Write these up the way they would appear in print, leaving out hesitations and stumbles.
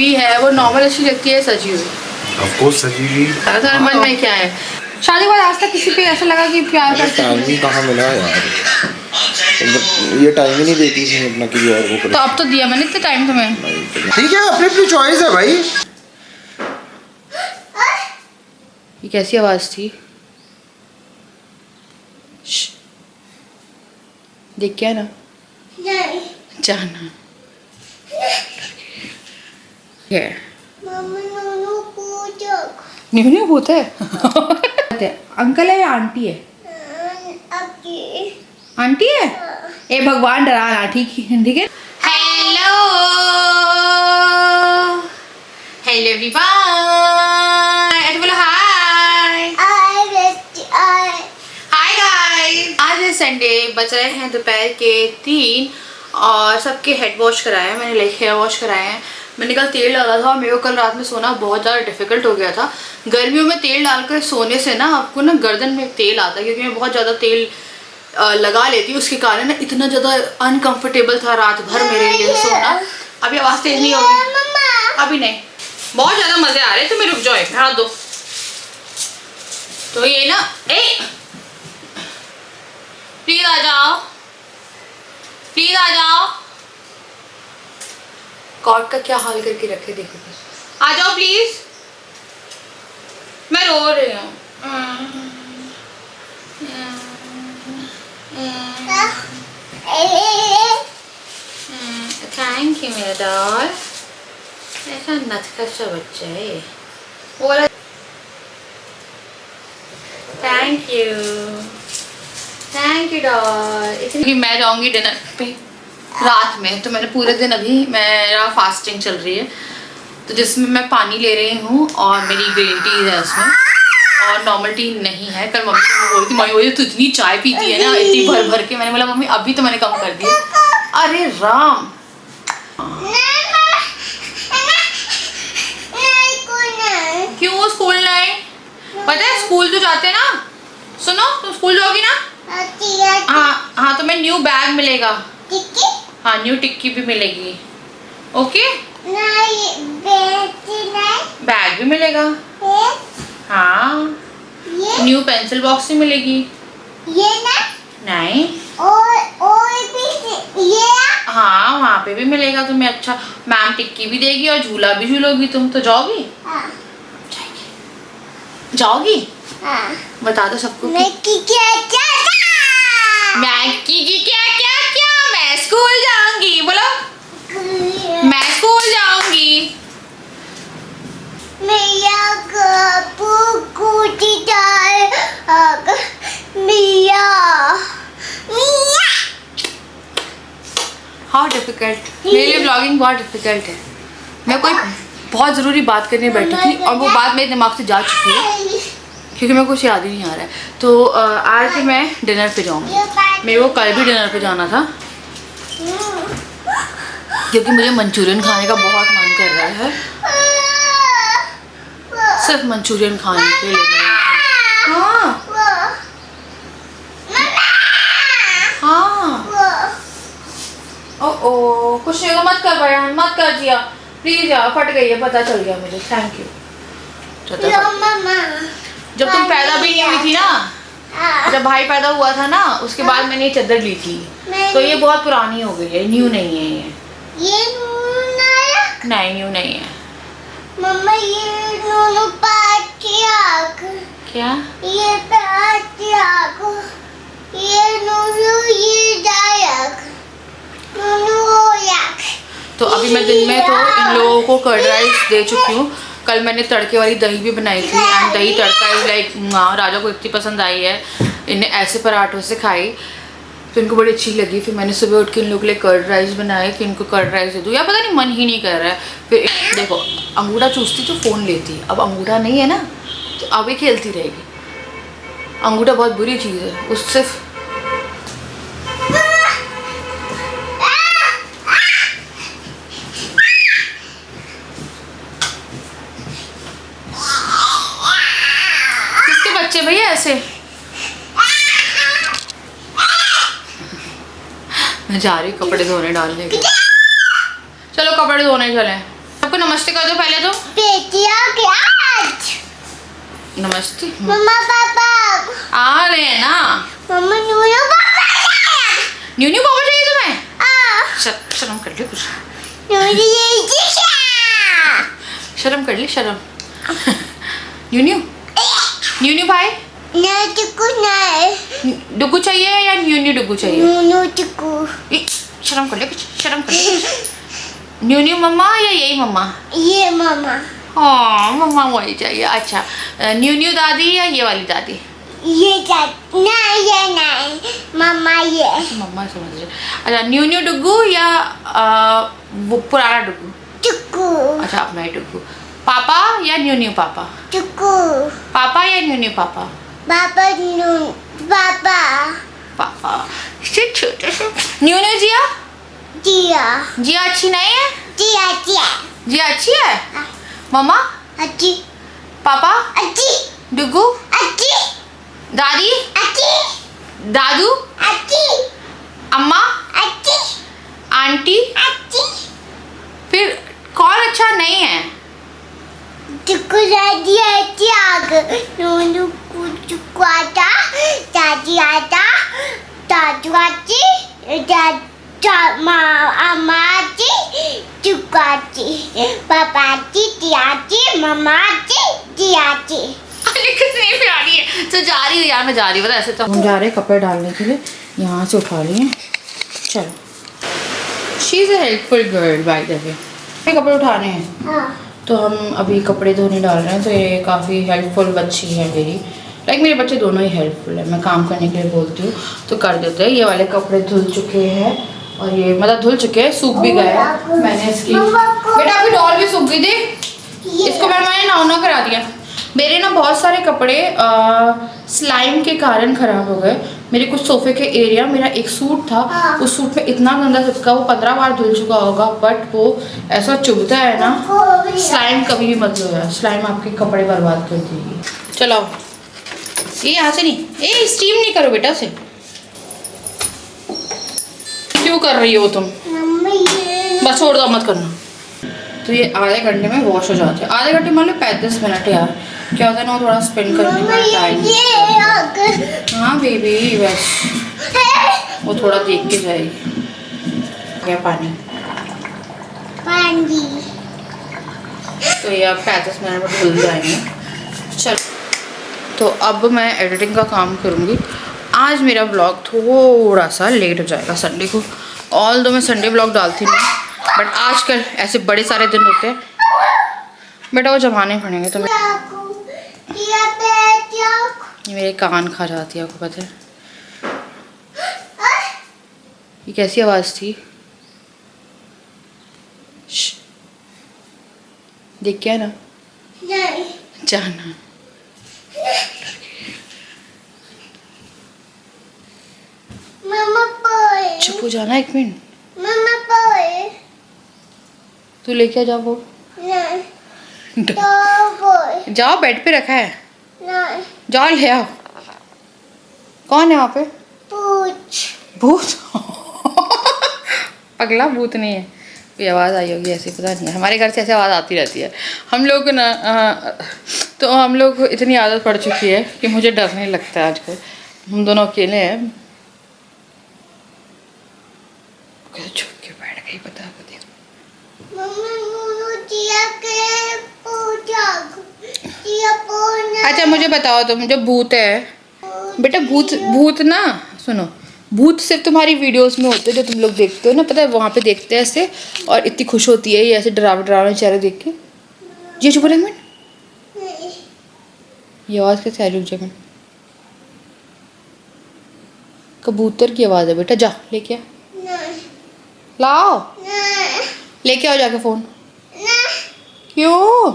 भी है वो नॉर्मल अच्छी लगती है सजी हुई? ऑफ कोर्स सजी हुई। तुम्हारे मन में क्या है? शादी के बाद आज तक किसी पे ऐसा लगा कि प्यार करते टाइम ही कहाँ मिला यार, ये टाइम ही नहीं देती थी अपना किसी और को। तो अब तो दिया मैंने इतना टाइम तुम्हें। ठीक है, अपनी अपनी चॉइस है भाई। ये कैसी आवाज थी? देख क्या ना जाना न्यू होता है। अंकल है या आंटी है? आंटी है। ए भगवान डरा ना, ठीक है ठीक है। हेलो हेलो एवरीवन, बोलो हाय हाय गाइस। आज है संडे, बज रहे हैं दोपहर के 3 और सबके हेड वॉश कराए हैं मैंने, लाइक हेयर वॉश कराए हैं। मैंने कल तेल डाला था और मेरे को कल रात में सोना बहुत ज़्यादा डिफिकल्ट हो गया था। गर्मियों में तेल डालकर सोने से ना आपको ना गर्दन में तेल आता है, क्योंकि मैं बहुत ज़्यादा तेल लगा लेती हूँ, उसके कारण ना इतना ज़्यादा अनकंफर्टेबल था रात भर मेरे लिए सोना। अभी आवाज़ तेज नहीं होगी, अभी नहीं, बहुत ज़्यादा मज़े आ रहे हैं। तो मैं रुक जाओ, हाथ दो। तो ये ना प्लीज़ आ जाओ, प्लीज़ आ जाओ। कॉट का क्या हाल करके रखे देखो, आ जाओ प्लीज। मैं रो रही हूँ। थैंक यू मेरा डॉल। ऐसा नटखटा बच्चा है ये। बोला थैंक यू डॉल। मैं जाऊंगी डिनर पे रात में, तो मैंने पूरे दिन, अभी मेरा फास्टिंग चल रही है, तो जिसमें मैं पानी ले रही हूँ और मेरी ग्रीन टी है उसमें, और नॉर्मल टी नहीं है। कल मम्मी को बोली थी, मम्मी बोली तू इतनी चाय पीती है ना इतनी भर भर के। मैंने बोला मम्मी अभी तो मैंने कम कर दी। अरे राम, क्यों स्कूल नहीं? पता है स्कूल तो जाते हैं ना। सुनो, तुम स्कूल जाओगी ना? हाँ तो मैं न्यू बैग मिलेगा। हाँ न्यू टिक्की भी मिलेगी। ओके बैग भी मिलेगा। हाँ न्यू पेंसिल बॉक्स भी मिलेगी। ये ना नहीं और भी ये हाँ वहाँ पे भी मिलेगा तुम्हें। अच्छा मैम टिक्की भी देगी और झूला भी झूलोगी तुम। तो जाओगी? जाओगी? बता दो सबको। मैं स्कूल जाऊंगी। बोलो मैं स्कूल जाऊंगी। हाउ डिफिकल्ट, मेरे लिए ब्लॉगिंग बहुत डिफिकल्ट है। मैं कोई बहुत ज़रूरी बात करने बैठी थी और वो बात मेरे दिमाग से जा चुकी है, क्योंकि मेरे को कुछ याद ही नहीं आ रहा है। तो आज मैं डिनर पे जाऊंगी। मेरे को कल भी डिनर पे जाना था, क्योंकि मुझे मंचूरियन खाने का बहुत मन कर रहा है। सिर्फ मंचूरियन खाने के लिए। हाँ हाँ ओ कुछ नहीं, मत कर बयान, मत कर जिया प्लीज यार, फट गई है, पता चल गया मुझे। Thank you. जब तुम पैदा भी नहीं हुई थी ना, जब भाई पैदा हुआ था ना, उसके बाद मैंने ये चादर ली थी, तो ये बहुत पुरानी हो गई है, न्यू नहीं है ये नहीं न्यू नहीं है। मम्मा ये दोनों पार्टी आग क्या ये पार्टी आग ये नूनू ये डायक नूनू याक। तो अभी मैं दिन में तो इन लोगों को कर्ड राइस दे चुकी हूँ। कल मैंने तड़के वाली दही भी बनाई थी, एंड दही तड़का इज लाइक राजा को इतनी पसंद आई है, इन्हें ऐसे पराठों से खाई तो इनको बड़ी अच्छी लगी। फिर मैंने सुबह उठ के इन लोगों के लिए कर्ड राइस बनाया कि इनको कर्ड राइस दे दूँ, या पता नहीं मन ही नहीं कर रहा है। फिर देखो अंगूठा चूसती तो फ़ोन लेती, अब अंगूठा नहीं है ना तो अब ये खेलती रहेगी। अंगूठा बहुत बुरी चीज़ है, उससे बच्चे भैया ऐसे। मैं जा रही कपड़े धोने डालने के। चलो कपड़े धोने चले। सबको नमस्ते कर दो पहले तो। बेटिया क्या आज? नमस्ते। मम्मा पापा। आ रहे हैं ना। मम्मा नूनू पापा जाएगा। न्यू पापा चाहिए तुम्हें? आ शर्म कर ली कुछ। नूनू ये जीजा। शर्म कर ली शर्म। न्यू भाई ना चिकू नहीं। डुगू चाहिए या न्यू डुगू चाहिए? नूनू चिकू। शर्म कर ले कुछ, शर्म कर ले कुछ। न्यू मम्मा या यही मम्मा? ये मम्मा। हाँ मम्मा वही चाहिए। अच्छा न्यू दादी या ये वाली दादी? ये नहीं ये नहीं मम्मा ये। मम्मा समझ रहे। अच्छा न्यू डुगू या वो पुराना डुगू? चिकू। अच्छा अपना ही डुगू। पापा या न्यू पापा? चिकू। पापा या न्यू पापा? पापा नून पापा। पापा छोटे से। न्यू जिया? जिया। जिया अच्छी नहीं है? जिया जिया। जिया अच्छी है? मम्मा? अच्छी। पापा? अच्छी। डुगू? अच्छी। दादी? अच्छी। दादू? अच्छी। अम्मा? अच्छी। आंटी? अच्छी। फिर कौन अच्छा नहीं है? चिकू दादी अच्छी आग। नूनू चिकू आता। दादी आता। दादू आती। अम्मा आती। चिकू आती। पापा आती। ती आती। मम्मा आती। ती आती। कितनी प्यारी है। तो जा रही हूँ यार, मैं जा रही हूँ। पता ऐसे तो हम जा रहे हैं कपड़े डालने के लिए। यहाँ से उठा लिए। चलो she is a helpful girl by the way. कपड़े उठाने हैं हाँ। तो हम अभी कपड़े धोने डाल रहे हैं। तो ये काफ़ी हेल्पफुल बच्ची है मेरी। लाइक मेरे बच्चे दोनों ही हेल्पफुल है। मैं काम करने के लिए बोलती हूँ तो कर देते हैं। ये वाले कपड़े धुल चुके हैं और ये मतलब धुल चुके हैं, सूख भी गए हैं। मैंने इसकी बेटा अभी डॉल भी सूख गई थी। इसको मैंने नहाना करा दिया। मेरे ना बहुत सारे कपड़े स्लाइम के कारण ख़राब हो गए। मेरे कुछ सोफ़े के एरिया, मेरा एक सूट था, उस सूट में इतना गंदा चिपका, वो 15 बार धुल चुका होगा, बट वो ऐसा चुभता है ना। स्लाइम कभी भी मत धोया, स्लाइम आपके कपड़े बर्बाद कर देगी। चलाओ ये यहाँ से नहीं, स्टीम नहीं करो बेटा से। क्यों कर रही हो तुम? बस छोड़ दो, मत करना। तो ये आधे घंटे में वॉश हो जाते हैं। आधे घंटे मान लो 35 मिनट यार। क्या होता है ना, थोड़ा स्पिन करने का टाइम। हाँ बेबी बस वो थोड़ा देख के जाएगी। क्या पानी तो ये अब 35 मिनट में धुल जाएंगे। चलो तो अब मैं एडिटिंग का काम करूँगी। आज मेरा ब्लॉग थोड़ा सा लेट हो जाएगा संडे को। ऑल दो मैं संडे ब्लॉग डालती नहीं, बट आजकल ऐसे बड़े सारे दिन होते हैं बेटा, वो जमाने पड़ेंगे। तो ये मेरे कान खा जाती है, आपको पता है। ये कैसी आवाज़ थी? देख क्या ना जाना। चुप हो जाना एक मिनट। तू लेके जा वो। जाओ बेड पे रखा है, जाओ ले आओ। कौन है वहाँ पे? भूत पगला भूत नहीं है, कोई आवाज़ आई होगी ऐसी, पता नहीं है। हमारे घर से ऐसे आवाज़ आती रहती है। हम लोग ना तो हम लोग को इतनी आदत पड़ चुकी है कि मुझे डर नहीं लगता है आजकल। हम दोनों अकेले हैं। छुप के बैठ गई, पता है। अच्छा मुझे बताओ तुम, जो भूत है बेटा, भूत ना सुनो, भूत सिर्फ तुम्हारी वीडियोस में होते हैं जो तुम लोग देखते हो ना, पता है। वहाँ पे देखते हैं ऐसे और इतनी खुश होती है ये ऐसे डरावने चेहरे देख के। ये चुप रहे मिनट, ये आवाज़ कैसे आ रही? रुक जा मिनट। कबूतर की आवाज़ है बेटा, जा लेके आ, लाओ लेके आओ जाके फ़ोन। क्यों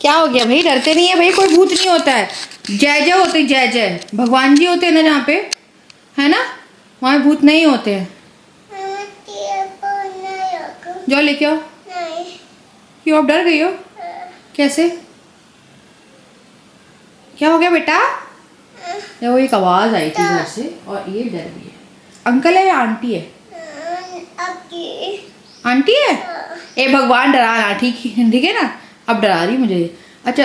क्या हो गया भाई? डरते नहीं है भाई, कोई भूत नहीं होता है। जय जय होते, जय जय भगवान जी होते हैं ना जहाँ पे, है ना, वहाँ भूत नहीं होते हैं। जाओ लेके आओ। क्यों आप डर गई हो? कैसे? क्या हो गया बेटा? वो एक आवाज़ आई थी घर से और ये डर गई है। अंकल है या आंटी है? आंटी है। ए भगवान डरा ना, ठीक है ना। अब डरा रही मुझे। अच्छा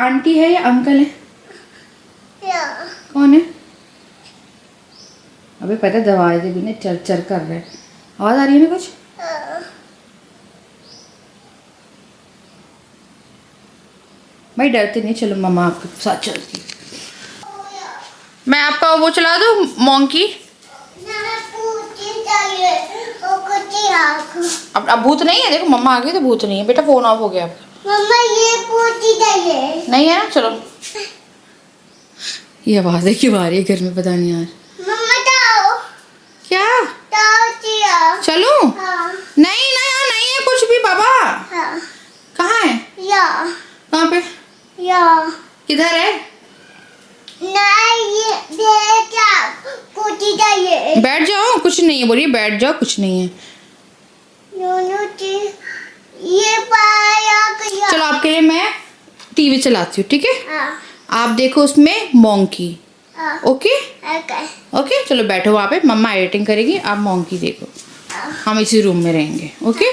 आंटी है या अंकल है? कौन है? अबे पता दवाई दे बिना चर चर कर रहे। आवाज आ रही है ना कुछ? भाई डरते नहीं, चलो मम्मा आपके साथ चलती। मैं आपका वो चला दूँ मोंकी? अब भूत नहीं है, देखो मम्मा आ गई तो भूत नहीं है। बेटा फोन ऑफ हो गया आपका। मम्मा ये पूछी चाहिए नहीं है ना, चलो। ये आवाज़ है क्यों आ रही है घर में, पता नहीं यार। मम्मा जाओ। क्या? जाओ चलो? हाँ। नहीं ना, यहाँ नहीं है कुछ भी बाबा। हाँ। कहाँ है? कहाँ पे? किधर है? नहीं बैठ जाओ, पूछी चाहिए। बैठ जाओ, कुछ नहीं है बोलिए, बैठ जाओ, कुछ नहीं है। ये पाया गया। चलो आपके लिए मैं टीवी चलाती हूँ, ठीक है? हाँ। आप देखो उसमें मोंकी। हाँ। Okay okay. ओके, चलो बैठो वहाँ पे, मम्मा एडिटिंग करेगी, आप मोंकी देखो। हम इसी रूम में रहेंगे। ओके?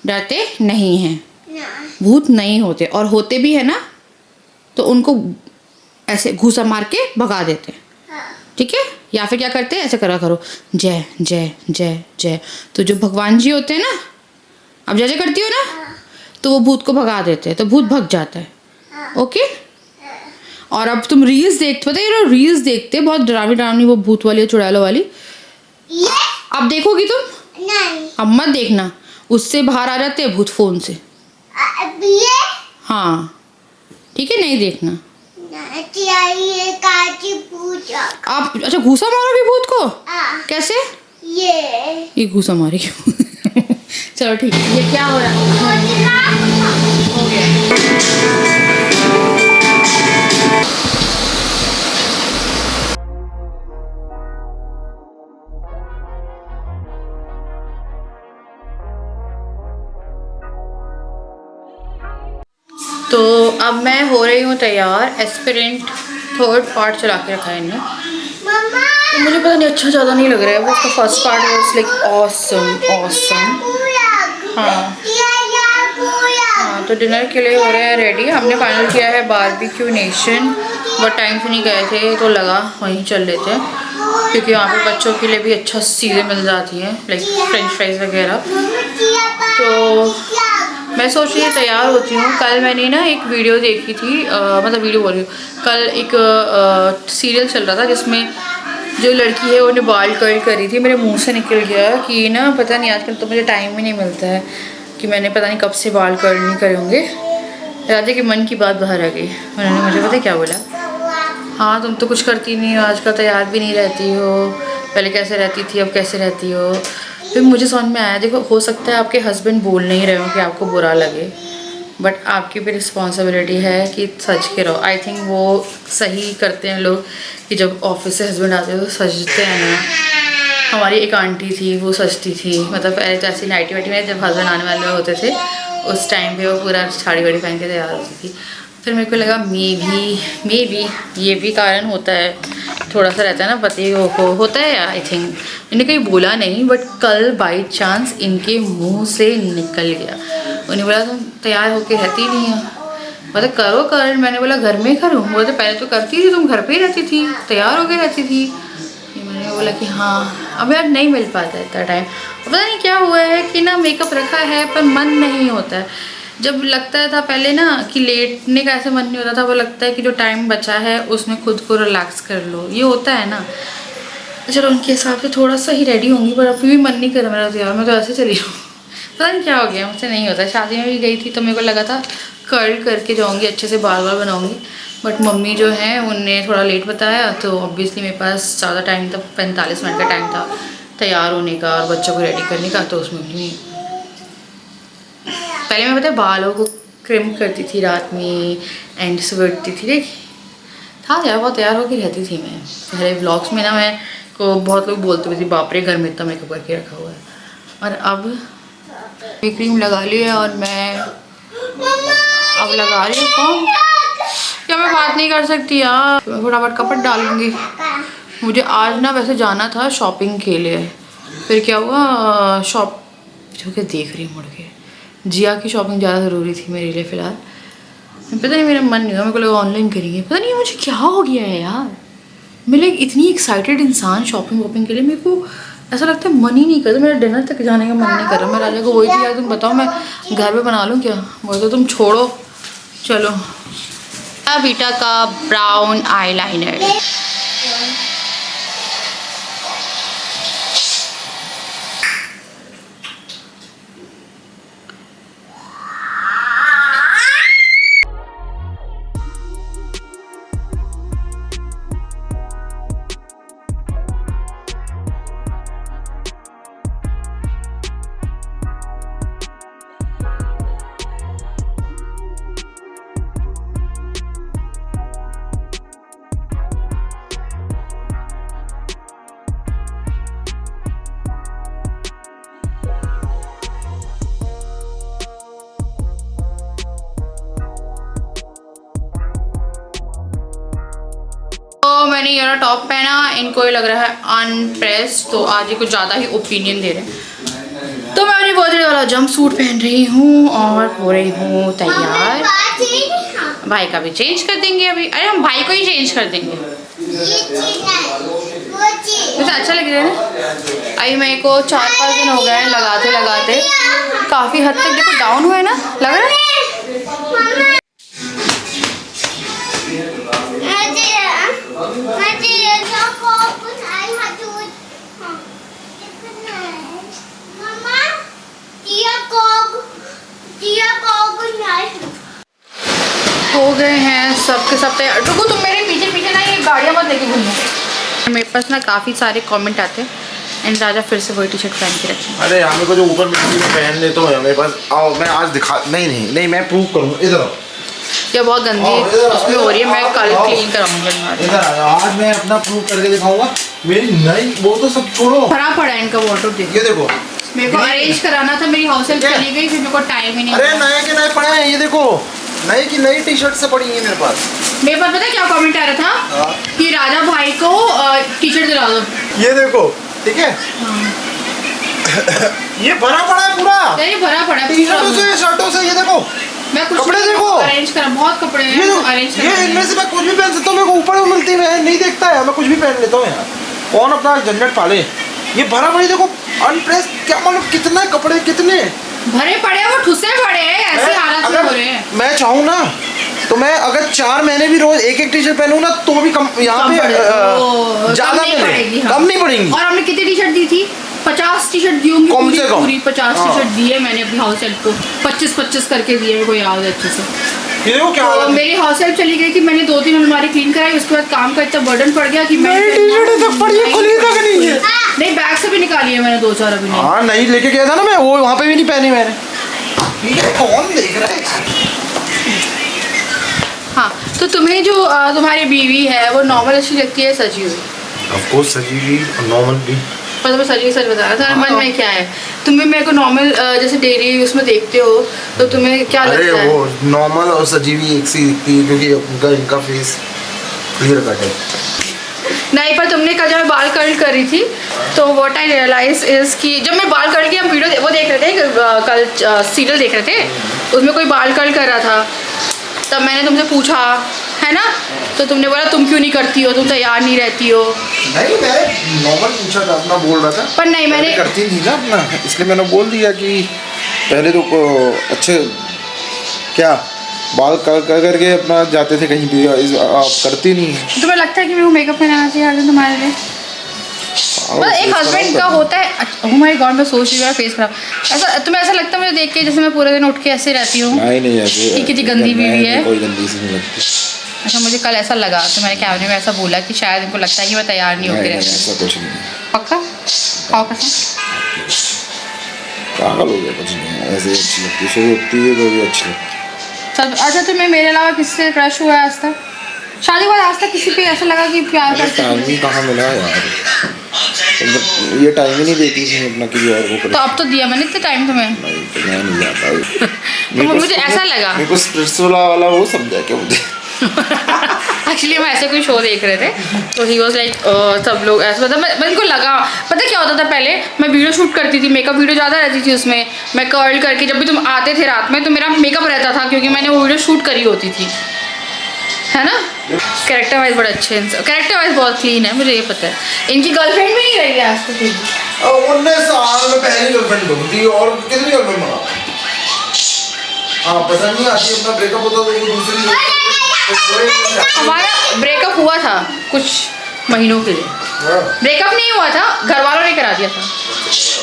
डरते नहीं हैं, भूत नहीं होते, और होते भी है ना तो उनको ऐसे घूसा मार के भगा देते, ठीक है? या फिर क्या करते हैं, ऐसे करा करो, जय जय जय जय। तो जो भगवान जी होते हैं ना, अब जय जय करती हो ना, तो वो भूत को भगा देते हैं, तो भूत भग जाता है। ओके? और अब तुम रील्स देखते, पता है रील्स देखते बहुत डरावनी डरावनी, वो भूत वाली चुड़ैलों वाली। अब देखोगी तुम? नहीं। अब मत देखना, उससे बाहर आ जाते हैं भूत फोन से। हाँ ठीक है, नहीं देखना। आप अच्छा घूसा मारोगे भूत को? कैसे? ये घूसा मारे क्यों? चलो ठीक है, ये क्या हो रहा है? हो गया। तो अब मैं हो रही हूँ तैयार। एस्पिरेंट 3rd पार्ट चला के रखा है इन्हें, तो मुझे पता नहीं अच्छा ज़्यादा नहीं लग रहा है। वो उसका first part was like awesome. हाँ हाँ, तो डिनर के लिए हो रहे हैं रेडी। हमने फाइनल किया है बारबेक्यू नेशन, बहुत टाइम से नहीं गए थे तो लगा वहीं चल लेते हैं, क्योंकि वहाँ पे बच्चों के लिए भी अच्छा चीज़ें मिल जाती हैं, लाइक फ्रेंच फ्राइज वगैरह। तो मैं सोच रही तैयार होती हूँ। कल मैंने ना एक वीडियो देखी थी, मतलब वीडियो बोल रही हूँ, कल एक सीरियल चल रहा था जिसमें जो लड़की है उन्हें बाल कर्ल करी थी। मेरे मुंह से निकल गया कि ना पता नहीं, आजकल तो मुझे टाइम ही नहीं मिलता है कि मैंने पता नहीं कब से बाल कर्ल नहीं करे होंगे। राजा के मन की बात बाहर आ गई। उन्होंने मुझे पता क्या बोला, हाँ तुम तो कुछ करती नहीं हो आजकल, तैयार भी नहीं रहती हो, पहले कैसे रहती थी अब कैसे रहती हो। फिर मुझे समझ में आया, देखो हो सकता है आपके हस्बैंड बोल नहीं रहे हो कि आपको बुरा लगे, बट आपकी भी रिस्पॉन्सिबिलिटी है कि सज के रहो। आई थिंक वो सही करते हैं लोग कि जब ऑफिस से हस्बैंड आते हैं तो सजते हैं ना। हमारी एक आंटी थी, वो सजती थी, मतलब पहले तो ऐसी नाइटी वाइटी में जब हस्बैंड आने वाले होते थे उस टाइम पे वो पूरा साड़ी वाड़ी पहन के तैयार होती थी। फिर मेरे को लगा मे बी ये भी कारण होता है, थोड़ा सा रहता है ना पति को होता है। आई थिंक मैंने कहीं बोला नहीं, बट कल बाई चांस इनके मुंह से निकल गया। उन्हें बोला तुम तैयार होके रहती नहीं हो, मतलब करो कर। मैंने बोला घर में करूँ, बोलते पहले तो करती थी, तुम घर पे ही रहती थी, तैयार होके रहती थी। मैंने बोला कि हाँ, अब यार नहीं मिल पाता है इतना टाइम। पता नहीं क्या हुआ है कि ना मेकअप रखा है पर मन नहीं होता है। जब लगता था पहले ना कि लेटने का ऐसे मन नहीं होता था, वो लगता है कि जो टाइम बचा है उसमें खुद को रिलैक्स कर लो, ये होता है ना। चलो उनके हिसाब से थोड़ा सा ही रेडी होंगी, पर अभी भी मन नहीं कर रहा मेरा, तो यार मैं तो ऐसे चली हूँ। पता नहीं क्या हो गया, मुझसे नहीं होता। शादी में भी गई थी तो मेरे को लगा था कर्ल करके जाऊँगी, अच्छे से बाल बाल बनाऊँगी, बट मम्मी जो है उनने थोड़ा लेट बताया, तो ऑब्वियसली मेरे पास ज़्यादा टाइम था, 45 मिनट का टाइम था तैयार होने का और बच्चों को रेडी करने का, तो उसमें भी पहले मैं पता है बालों को क्रिम करती थी रात में एंड सुबह थी, देख था यार बहुत तैयार होकर रहती थी मैं पहले व्लॉग्स में ना। मैं को बहुत लोग बोलते हुए थे बाप रे घर में इतना मेकअप करके रखा हुआ है, और अब ये क्रीम लगा ली है और मैं अब लगा रही हूँ। कौन क्या मैं बात नहीं कर सकती यार, मैं फटाफट कपड़ डालूंगी। मुझे आज ना वैसे जाना था शॉपिंग के लिए, फिर क्या हुआ जो कि देख रही हूँ मुड़ के। जिया की शॉपिंग ज़्यादा ज़रूरी थी मेरे लिए फ़िलहाल। पता नहीं मेरा मन नहीं हुआ, मेरे को लगा ऑनलाइन करेंगे। पता नहीं मुझे क्या हो गया है यार, मैं लाइक इतनी एक्साइटेड इंसान शॉपिंग वॉपिंग के लिए, मेरे को ऐसा लगता है मन ही नहीं करता, मेरा डिनर तक जाने का मन नहीं कर रहा। मैं राजा को वही थी यार, तुम बताओ मैं घर पे बना लूँ क्या? बोले तो तुम छोड़ो, चलो। बीटा का ब्राउन आईलाइनर, तो मैंने ये वाला टॉप पहना, इनको ये लग रहा है अनप्रेस, तो आज ये कुछ ज़्यादा ही ओपिनियन दे रहे हैं। तो मैं अपनी बर्थडे वाला जंप सूट पहन रही हूँ और हो रही हूँ तैयार। भाई का भी चेंज कर देंगे अभी, अरे हम भाई को ही चेंज कर देंगे। मुझे अच्छा लग रहा है ना। अभी मेरे को 4-5 दिन हो गए हैं लगाते लगाते, काफ़ी हद तक देखो डाउन हुआ है ना, लग रहा है। हो गए हैं सब के सब तैयार। रुको तुम मेरे पीछे पीछे ना, ये गाड़ियाँ मत लेके घूमो। मेरे पास ना काफ़ी सारे कमेंट आते हैं एंड राजा फिर से वही टी शर्ट पहन के रखे। अरे हमें को जो ऊपर में पहन ले तो है मेरे पास। आओ मैं आज दिखा, नहीं मैं प्रूव करूँगा। इधर आओ, ये बहुत गंदी उसमें हो रही है, मैं कल क्लीन कराऊंगा। इधर आज मैं अपना प्रूव करके दिखाऊंगा। मेरी नई, वो तो सब छोड़ो, खराब पड़ा है इनका वार्डरोब। देखो ये देखो, मेरे को अरेंज कराना था, मेरी हाउस हेल्प चली गई, फिर मेरे को टाइम ही नहीं। अरे नए के नए पड़े हैं, ये देखो नई की नई टी शर्ट से पड़ी है मेरे पास। मेरे पास पता है क्या कमेंट आ रहा था कि राजा भाई को टी शर्ट दिला दो। ये देखो, ठीक है। ये भरा पड़ा है पूरा, ये भरा पड़ा है टी शर्टों से, शर्टों से। ये देखो मैं कुछ कपड़े देखो, अरेंज करा, बहुत कपड़े हैं अरेंज करा। ये इनमें से मैं कुछ भी पहन सकता हूँ, मेरे को ऊपर में मिलती है, नहीं देखता है, मैं कुछ भी पहन लेता हूँ यार। कौन अपना झंझट पाले। ये भरा पड़ी देखो, अनप्रेस, क्या मालूम कितना कपड़े, कितने भरे पड़े, वो ठुसे पड़े हैं, ऐसे हालत में हो रहे हैं। मैं चाहूँ ना तो मैं अगर 4 महीने भी रोज एक टी शर्ट पहनूं ना तो भी कम, यहाँ पे ज्यादा मिलेगी, कम नहीं पड़ेगी। और हमने कितनी टी शर्ट दी थी? 50 टी शर्ट दी होंगी पूरी 50 टी शर्ट दी है मैंने अपनी हाउस हेल्प को। 25-25 करके दिए, मेरे को याद है अच्छे से। ये देखो क्या तो मेरी हाउस हेल्प चली गई थी, मैंने 2-3 अलमारी क्लीन कराई, उसके बाद काम का इतना बर्डन पड़ गया कि मेरी टी शर्ट तक पड़ी है, खुली तक नहीं है। नहीं, बैग से भी निकाली है मैंने 2-4 अभी। हाँ नहीं लेके गया था ना मैं, वो वहाँ पे भी नहीं पहनी मैंने। ये कौन देख रहा है? हाँ, तो तुम्हें जो तुम्हारी बीवी है वो नॉर्मल अच्छी लगती है सजी हुई? ऑफ कोर्स सजी हुई और नॉर्मल भी। पर तुम्हें सजी सच बता रहा था, मन में क्या है? तुम्हें मेरे को नॉर्मल जैसे डेली उसमें देखते हो तो तुम्हें क्या लगता है? अरे वो नॉर्मल और सजी हुई एक सी दिखती है, क्योंकि इनका फेस क्लियर कट है। नहीं, पर तुमने कल जब मैं बाल कर्ल कर रही थी तो व्हाट आई रियलाइज इज कि जब मैं बाल कर्ल की, हम वीडियो वो देख रहे थे कल, सीरियल देख रहे थे, उसमें कोई बाल कर्ल कर रहा था, तब मैंने तुमसे पूछा है ना, तो तुमने बोला तुम क्यों नहीं करती हो, तुम तैयार नहीं रहती हो। नहीं मैं नॉर्मल पूछा था, अपना बोल रहा था। पर नहीं, मैंने करती थी ना अपना, इसलिए मैंने बोल दिया कि पहले तो अच्छे क्या बाल कर करके अपना जाते थे कहीं भी, आप करती नहीं। तुम्हें लगता है कि मेरे को मेकअप पहनाना चाहिए आज तुम्हारे लिए? बस एक हस्बैंड का होता है। ओह माय गॉड, मैं सोच रही हूँ फेस खराब। ऐसा तुम्हें ऐसा लगता है मुझे देख के जैसे मैं पूरे दिन उठ के ऐसे रहती हूँ? नहीं ऐसे ठीक है जी, गंदी बीवी है, कोई गंदी सी नहीं लगती। अच्छा, मुझे कल ऐसा लगा तो मैंने कैमरे में ऐसा बोला कि शायद इनको लगता है कि मैं तैयार नहीं होकर रहती। ऐसा कुछ नहीं, पक्का खाओ कसम। पागल हो गया, कुछ नहीं, ऐसे अच्छी लगती है, शुरू होती है तो भी अच्छी लगती है। अच्छा, तुम्हें मेरे अलावा किससे क्रश हुआ है आज तक? शादी के बाद आज तक किसी पे ऐसा लगा कि प्यार करते? टाइम ही कहाँ मिला यार, ये टाइम ही नहीं देती थी अपना किसी और को। तो अब तो दिया मैंने इतना टाइम तुम्हें। नहीं तो मैं नहीं जाता। तो मुझे ऐसा लगा, मेरे को स्पिरिचुअल वाला वो समझा क्या मुझे। एक्चुअली हम ऐसे कोई शो देख रहे थे तो ही वॉज लाइक सब लोग ऐसा, मतलब मेरे को लगा, पता क्या होता था पहले मैं वीडियो शूट करती थी, मेकअप वीडियो ज़्यादा रहती थी उसमें, मैं कर्ल करके जब भी तुम आते थे रात में तो मेरा मेकअप रहता था क्योंकि मैंने वो वीडियो शूट करी होती थी, है ना। कैरेक्टर वाइज बड़े अच्छे, कैरेक्टर वाइज बहुत क्लीन है, मुझे ये पता है। इनकी गर्लफ्रेंड भी नहीं रही है आज तक। 19 साल में पहली गर्लफ्रेंड बनती और कितनी गर्लफ्रेंड बना। हाँ पसंद नहीं आती, अपना ब्रेकअप होता तो वो दूसरी। हमारा ब्रेकअप हुआ था कुछ महीनों के लिए, ब्रेकअप नहीं हुआ था, घर वालों ने करा दिया था।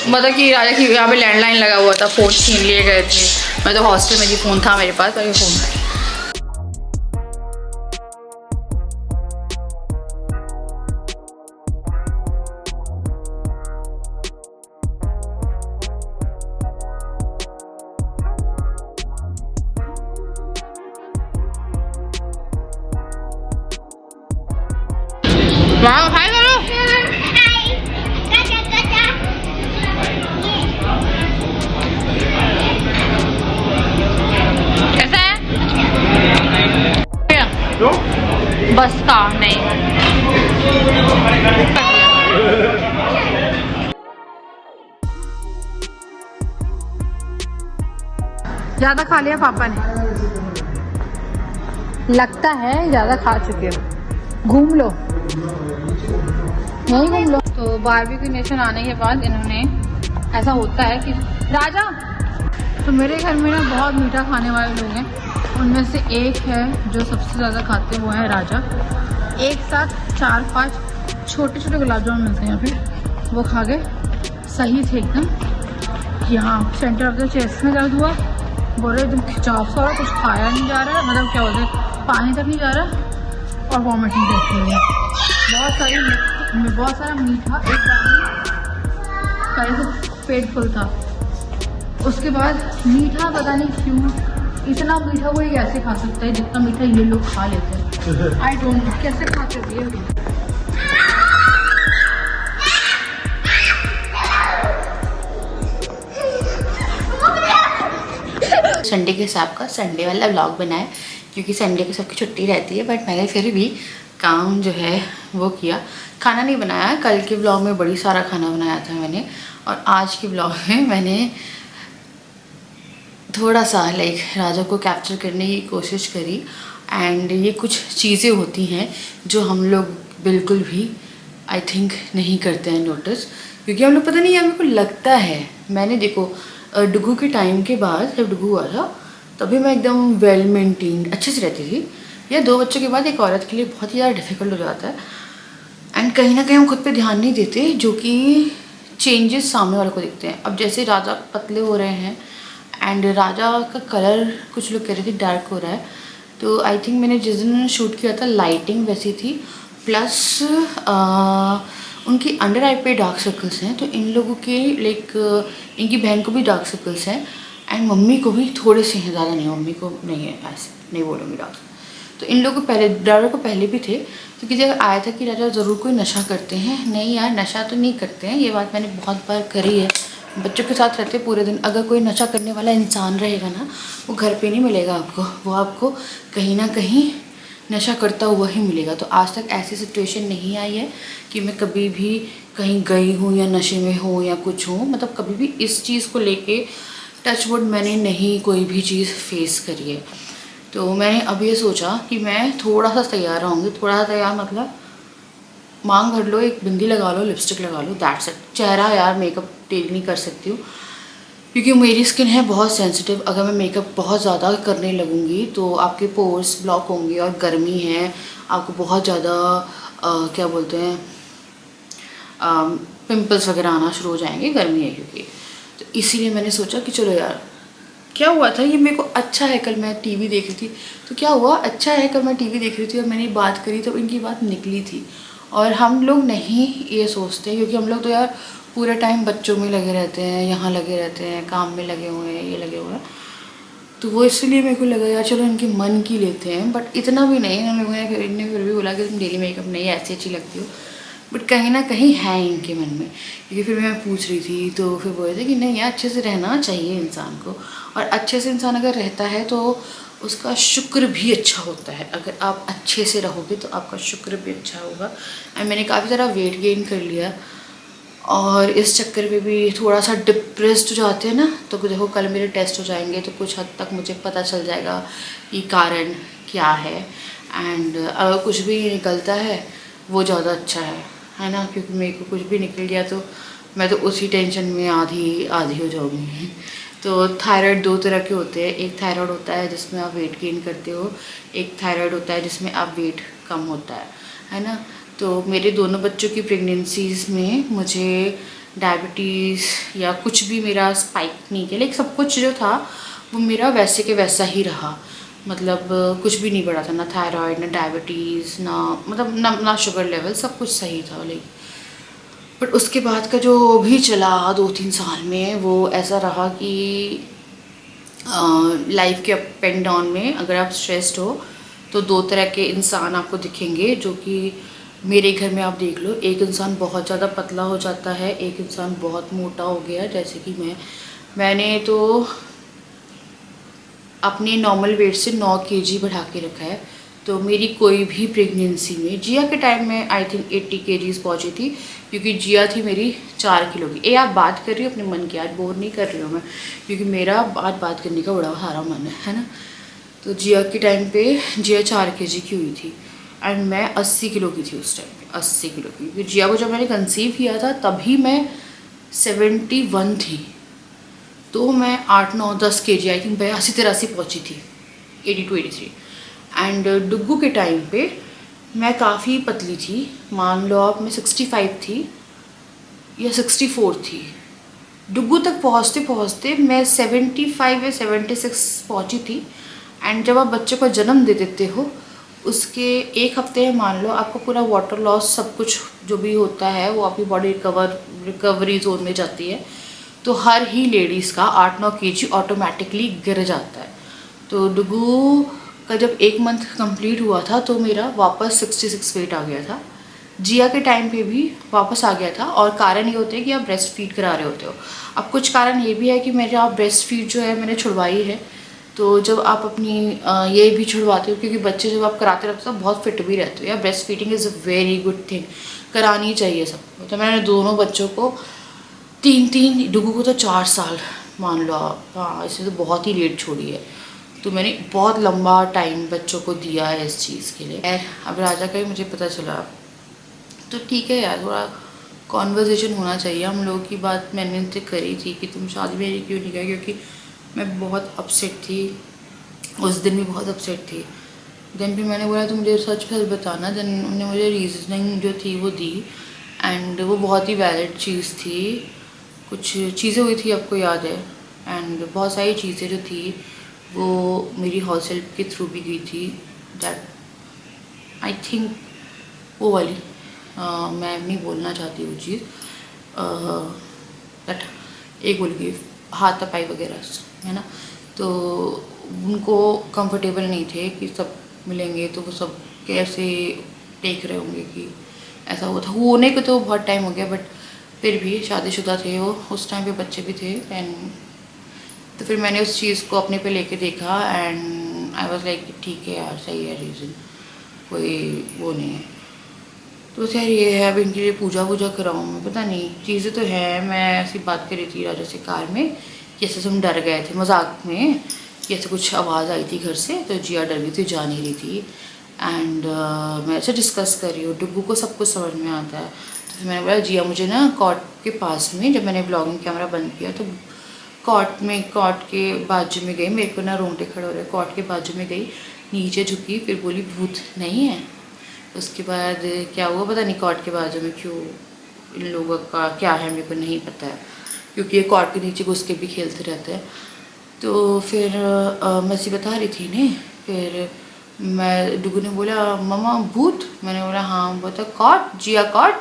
मतलब कि राजा की यहाँ पे लैंडलाइन लगा हुआ था, फ़ोन छीन लिए गए थे, मैं तो हॉस्टल में थी, फ़ोन था मेरे पास, पर फ़ोन वाह भाई करो। कैसा है? बस का नहीं ज्यादा खा लिया पापा ने, लगता है ज्यादा खा चुके हो, घूम लो नहीं घूम लो। तो बारबेक्यू नेशन आने के बाद इन्होंने, ऐसा होता है कि राजा, तो मेरे घर में ना बहुत मीठा खाने वाले लोग हैं, उनमें से एक है जो सबसे ज़्यादा खाते हैं, वो है राजा। एक साथ 4-5 छोटे छोटे गुलाब जामुन मिलते हैं यहाँ पे, वो खा गए, सही थे एकदम। यहाँ सेंटर ऑफ द चेस्ट में दर्द हुआ, बोले एकदम खिंचाव सा हो रहा, कुछ खाया नहीं जा रहा है, मतलब क्या बोलते हैं, पानी तक नहीं जा रहा, और वॉमिटिंग करती है, बहुत सारा मीठा एक बार पहले तो पेट फुल था, उसके बाद मीठा पता नहीं क्यों इतना मीठा कोई कैसे खा सकता है जितना मीठा ये लोग खा लेते हैं, आई डोंट नो कैसे खाते हैं। संडे के हिसाब का संडे वाला व्लॉग बनाया क्योंकि संडे को सबकी छुट्टी रहती है, बट मैंने फिर भी काम जो है वो किया। खाना नहीं बनाया, कल के व्लॉग में बड़ी सारा खाना बनाया था मैंने, और आज के व्लॉग में मैंने थोड़ा सा लाइक राजा को कैप्चर करने की कोशिश करी। एंड ये कुछ चीज़ें होती हैं जो हम लोग बिल्कुल भी आई थिंक नहीं करते हैं नोटिस, क्योंकि हम लोग पता नहीं, मेरे को लगता है, मैंने देखो डुगू के टाइम के बाद जब डुगू हुआ था तभी मैं एकदम वेल मेंटेन्ड अच्छे से रहती थी, या 2 बच्चों के बाद एक औरत के लिए बहुत ही ज़्यादा डिफ़िकल्ट हो जाता है। एंड कहीं ना कहीं हम खुद पे ध्यान नहीं देते, जो कि चेंजेस सामने वाले को दिखते हैं। अब जैसे राजा पतले हो रहे हैं एंड राजा का कलर कुछ लोग कह रहे थे डार्क हो रहा है, तो आई थिंक मैंने जिस दिन शूट किया था लाइटिंग वैसी थी, प्लस उनकी अंडर आई पे डार्क सर्कल्स हैं, तो इन लोगों के लाइक इनकी बहन को भी डार्क सर्कल्स हैं एंड मम्मी को भी थोड़े से हैं, ज़्यादा नहीं, मम्मी को नहीं है, ऐसे नहीं बोलूँगी डार्क। तो इन लोगों को पहले, राजा को पहले भी थे, तो किसी जगह आया था कि राजा ज़रूर कोई नशा करते हैं। नहीं यार, नशा तो नहीं करते हैं, ये बात मैंने बहुत बार करी है। बच्चों के साथ रहते पूरे दिन, अगर कोई नशा करने वाला इंसान रहेगा ना, वो घर पे नहीं मिलेगा आपको, वो आपको कहीं ना कहीं नशा करता हुआ ही मिलेगा। तो आज तक ऐसी सिचुएशन नहीं आई है कि मैं कभी भी कहीं गई हूँ या नशे में हूँ या कुछ हूँ, मतलब कभी भी इस चीज़ को लेके टच वुड मैंने नहीं कोई भी चीज़ फेस करी है। तो मैंने अब ये सोचा कि मैं थोड़ा सा तैयार रहूँगी, थोड़ा सा तैयार मतलब मांग भर लो, एक बिंदी लगा लो, लिपस्टिक लगा लो, दैट्स इट। चेहरा यार मेकअप डेली नहीं कर सकती हूँ क्योंकि मेरी स्किन है बहुत सेंसिटिव, अगर मैं मेकअप बहुत ज़्यादा करने लगूँगी तो आपके पोर्स ब्लॉक होंगे, और गर्मी है, आपको बहुत ज़्यादा क्या बोलते हैं पिंपल्स वगैरह आना शुरू हो जाएंगे, गर्मी है क्योंकि। तो इसीलिए मैंने सोचा कि चलो यार, क्या हुआ था ये मेरे को अच्छा है, कल मैं टीवी देख रही थी तो क्या हुआ, अच्छा है कल मैं टीवी देख रही थी और मैंने बात करी तो इनकी बात निकली थी। और हम लोग नहीं ये सोचते क्योंकि हम लोग तो यार पूरा टाइम बच्चों में लगे रहते हैं, यहाँ लगे रहते हैं, काम में लगे हुए हैं, ये लगे हुए हैं, तो वो इसलिए मेरे को लगा यार चलो इनके मन की लेते हैं। बट इतना भी नहीं, हम लोगों ने फिर भी बोला कि तुम डेली मेकअप नहीं ऐसी अच्छी लगती हो, बट कहीं ना कहीं है इनके मन में। क्योंकि फिर मैं पूछ रही थी तो फिर बोल रहे थे कि नहीं यार अच्छे से रहना चाहिए इंसान को, और अच्छे से इंसान अगर रहता है तो उसका शुक्र भी अच्छा होता है। अगर आप अच्छे से रहोगे तो आपका शुक्र भी अच्छा होगा। एंड मैंने काफ़ी ज़्यादा वेट गेन कर लिया और इस चक्कर में भी थोड़ा सा डिप्रेस्ड हो जाते हैं ना। तो देखो कल मेरे टेस्ट हो जाएंगे तो कुछ हद तक मुझे पता चल जाएगा कि कारण क्या है। एंड अगर कुछ भी निकलता है वो ज़्यादा अच्छा है ना, क्योंकि मेरे को कुछ भी निकल गया तो मैं तो उसी टेंशन में आधी हो जाऊँगी। तो थायराइड 2 तरह के होते हैं। एक थायराइड होता है जिसमें आप वेट गेन करते हो, एक थायराइड होता है जिसमें आप वेट कम होता है ना। तो मेरे दोनों बच्चों की प्रेगनेंसीज़ में मुझे डायबिटीज़ या कुछ भी मेरा स्पाइक नहीं किया, लेकिन सब कुछ जो था वो मेरा वैसे के वैसा ही रहा। मतलब कुछ भी नहीं बढ़ा था, ना थायराइड, ना डायबिटीज़, ना मतलब ना शुगर लेवल, सब कुछ सही था। लेकिन बट उसके बाद का जो भी चला 2-3 साल में वो ऐसा रहा कि लाइफ के अप एंड डाउन में अगर आप स्ट्रेस्ड हो तो 2 तरह के इंसान आपको दिखेंगे, जो कि मेरे घर में आप देख लो। एक इंसान बहुत ज़्यादा पतला हो जाता है, एक इंसान बहुत मोटा हो गया, जैसे कि मैंने तो अपने नॉर्मल वेट से 9 kg बढ़ा के रखा है। तो मेरी कोई भी प्रेगनेंसी में, जिया के टाइम में आई थिंक 80 kg पहुँची थी, क्योंकि जिया थी मेरी 4 किलो की। आप बात कर रही हो अपने मन की, आज बोर नहीं कर रही हूँ मैं, क्योंकि मेरा आज बात करने का बड़ा सारा मन है ना। तो जिया के टाइम पे जिया 4 kg की हुई थी एंड मैं 80 किलो की थी उस टाइम पे, 80 किलो की। क्योंकि जिया को जब मैंने कंसीव किया था तभी मैं 71 थी, तो मैं 8-9-10 kg आई थिंक 82-83 पहुँची थी, 82-83। एंड डुग्गू के टाइम पे मैं काफ़ी पतली थी, मान लो आप मैं 65 थी या 64 थी। डुग्गू तक पहुँचते पहुँचते मैं 75 या 76 पहुँची थी। एंड जब आप बच्चे को जन्म दे देते हो उसके 1 हफ्ते में मान लो आपका पूरा वाटर लॉस, सब कुछ जो भी होता है वो आपकी बॉडी रिकवरी जोन में जाती है। तो हर ही लेडीज़ का 8-9 kg ऑटोमेटिकली गिर जाता है। तो डुग्गू का जब 1 मंथ कंप्लीट हुआ था तो मेरा वापस 66 वेट आ गया था। जिया के टाइम पे भी वापस आ गया था। और कारण ये होते हैं कि आप ब्रेस्ट फीड करा रहे होते हो। अब कुछ कारण ये भी है कि मेरा ब्रेस्ट फीड जो है मैंने छुड़वाई है। तो जब आप अपनी ये भी छुड़वाते हो, क्योंकि बच्चे जब आप कराते रहते हो तो बहुत फिट भी रहते हो। या breast feeding is a very good thing, करानी चाहिए सबको। तो मैंने दोनों बच्चों को 3-3, डुग्गू को तो 4 साल मान लो आप, हाँ इसे तो बहुत ही लेट छोड़ी है। तो मैंने बहुत लंबा टाइम बच्चों को दिया है इस चीज़ के लिए। अब राजा का ही मुझे पता चला, तो ठीक है यार, थोड़ा कॉन्वर्जेसन होना चाहिए। हम लोगों की बात मैंने उनसे करी थी कि तुम शादी मेरी क्यों नहीं की, क्योंकि मैं बहुत अपसेट थी उस दिन भी, बहुत अपसेट थी। देन भी मैंने बोला तुम मुझे सच बताना। देन उन्होंने मुझे रीजनिंग जो थी वो दी एंड वो बहुत ही वैलिड चीज़ थी। कुछ चीज़ें हुई थी आपको याद है, एंड बहुत सारी चीज़ें जो थी वो मेरी हाउस हेल्प के थ्रू भी गई थी। दैट आई थिंक वो वाली मैं नहीं बोलना चाहती वो चीज़, बट एक बोल गई हाथ तपाई वगैरह है ना। तो उनको कंफर्टेबल नहीं थे कि सब मिलेंगे तो वो सब कैसे देख रहे होंगे कि ऐसा हुआ था। वो होने को तो बहुत टाइम हो गया, बट फिर भी शादीशुदा थे वो, उस टाइम पे बच्चे भी थे। एंड तो फिर मैंने उस चीज़ को अपने पे लेके देखा एंड आई वाज लाइक ठीक है यार, सही है, रीज़न कोई वो नहीं है। तो यार ये है, अब इनके लिए पूजा कराऊँ मैं, पता नहीं चीज़ें तो है। मैं ऐसी बात कर रही थी राजा से कार में, जैसे तुम डर गए थे मजाक में, जैसे कुछ आवाज़ आई थी घर से तो जिया डर गई थी, जा नहीं रही थी। एंड मैं ऐसे डिस्कस कर रही हूँ, डुग्गू को सब कुछ समझ में आता है। तो फिर मैंने बोला जिया मुझे ना कॉट के पास में, जब मैंने ब्लॉगिंग कैमरा बंद किया तो कॉट के बाजू में गई, मेरे को ना रोंगटे खड़े हो रहे, कॉट के बाजू में गई, नीचे झुकी, फिर बोली भूत नहीं है। उसके बाद क्या हुआ पता नहीं, कॉट के बाजू में क्यों इन लोगों का क्या है मेरे को नहीं पता है, क्योंकि ये कॉट के नीचे घुस के भी खेलते रहते हैं। तो फिर मैं ऐसी बता रही थी ने, फिर मैं डुगू ने बोला मम्मा भूत, मैंने बोला हाँ, बोलता कॉट, जिया कॉट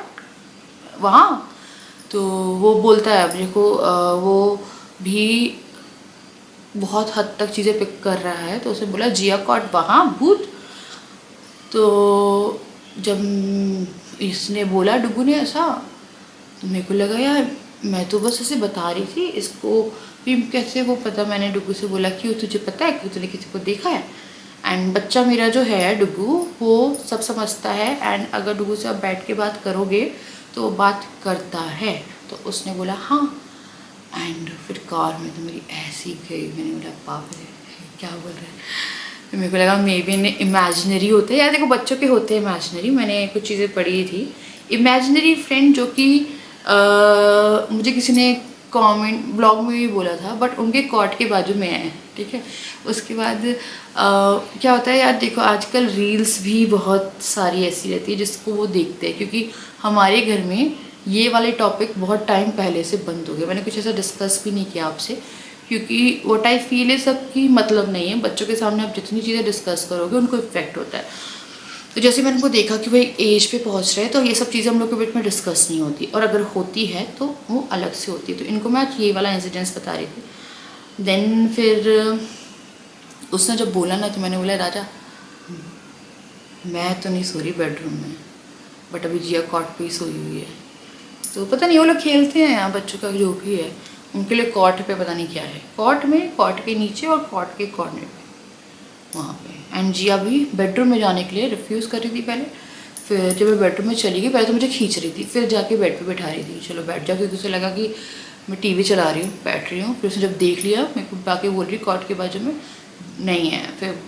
वहाँ। तो वो बोलता है, अब देखो वो भी बहुत हद तक चीज़ें पिक कर रहा है। तो उसने बोला जिया कॉट वहाँ भूत। तो जब इसने बोला डुगू ने ऐसा, तो मेरे को लगा यार मैं तो बस ऐसे बता रही थी इसको भी कैसे वो पता। मैंने डुगू से बोला कि तुझे पता है कि तूने किसी को देखा है। एंड बच्चा मेरा जो है डुगू वो सब समझता है, एंड अगर डुगू से आप बैठ के बात करोगे तो वो बात करता है। तो उसने बोला हाँ। एंड फिर कार में तो मेरी ऐसी गई, मैंने बोला बाप रे क्या बोल रहे हैं। तो मेरे को लगा मे बी इमेजिनरी होते हैं, यार देखो बच्चों के होते हैं इमेजिनरी। मैंने कुछ चीज़ें पढ़ी थी इमेजिनरी फ्रेंड, जो कि मुझे किसी ने कमेंट ब्लॉग में भी बोला था, बट उनके कॉट के बाजू में है, ठीक है। उसके बाद क्या होता है यार, देखो आजकल रील्स भी बहुत सारी ऐसी रहती है जिसको वो देखते हैं, क्योंकि हमारे घर में ये वाले टॉपिक बहुत टाइम पहले से बंद हो गए। मैंने कुछ ऐसा डिस्कस भी नहीं किया आपसे, क्योंकि व्हाट आई फील है सबकी मतलब नहीं है। बच्चों के सामने आप जितनी चीज़ें डिस्कस करोगे उनको इफेक्ट होता है। तो जैसे मैंने उनको देखा कि वो एक एज पे पहुंच रहे हैं, तो ये सब चीज़ें हम लोग के बीच में डिस्कस नहीं होती, और अगर होती है तो वो अलग से होती है। तो इनको मैं आज ये वाला इंसिडेंस बता रही थी। देन फिर उसने जब बोला ना, तो मैंने बोला राजा मैं तो नहीं सो रही बेडरूम में, बट अभी जिया कॉट पे ही सोई हुई है। तो पता नहीं वो लोग खेलते हैं यहाँ, बच्चों का जो भी है उनके लिए कॉट पे पता नहीं क्या है, कॉट में, कॉट के नीचे और कॉट के कॉर्नर पे वहाँ पे। एंड जिया भी बेडरूम में जाने के लिए रिफ्यूज़ कर रही थी पहले। फिर जब मैं बेडरूम में चली गई, पहले तो मुझे खींच रही थी, फिर जाके बेड पे बैठा रही थी, चलो बैठ जाओ, क्योंकि उसे लगा कि मैं टीवी चला रही हूँ, बैठ रही हूँ। फिर उसने जब देख लिया मेरे को बाकी बोल रही कॉट के बाजू में नहीं है,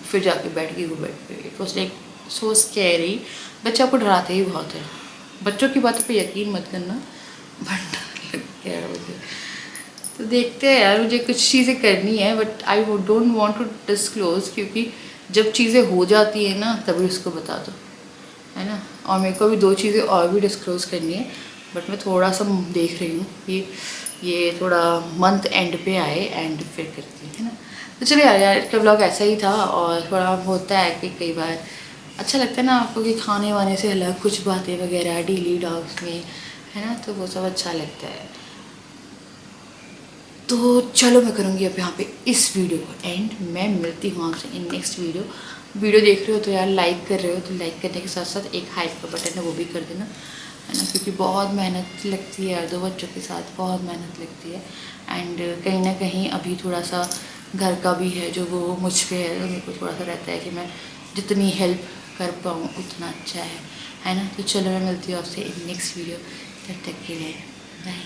फिर जाके बैठ गई वो बेड पे। It was like so scary. बच्चे आपको डराते ही बहुत है, बच्चों की बातों पे यकीन मत करना, बट डर लगता है मुझे। तो देखते हैं यार, मुझे कुछ चीज़ें करनी है, but I don't want to disclose, क्योंकि जब चीज़ें हो जाती है ना तभी उसको बता दो, है ना। और मेरे को अभी 2 चीज़ें और भी डिस्क्लोज करनी है, बट मैं थोड़ा सा देख रही हूँ कि ये थोड़ा मंथ एंड पे आए एंड फिर करती है ना। तो चलिए यार इसका ब्लॉग ऐसा ही था, और थोड़ा होता है कि कई बार अच्छा लगता है ना आपको कि खाने वाने से अलग कुछ बातें वगैरह डेली डॉग्स में, है ना, तो वो सब अच्छा लगता है। तो चलो मैं करूँगी अब यहाँ पे इस वीडियो को एंड। मैं मिलती हूँ आपसे इन नेक्स्ट वीडियो देख रहे हो तो यार लाइक कर रहे हो तो लाइक करने के साथ साथ एक हाइप का बटन है वो भी कर देना, है ना, क्योंकि बहुत मेहनत लगती है यार, 2 बच्चों के साथ बहुत मेहनत लगती है। एंड कहीं ना कहीं अभी थोड़ा सा घर का भी है जो वो मुझ पे है, तो मेरे को थोड़ा सा रहता है कि मैं जितनी हेल्प कर पाऊँ उतना अच्छा है ना। तो चलो मैं मिलती हूँ आपसे इन नेक्स्ट वीडियो, तब तक के लिए बाय।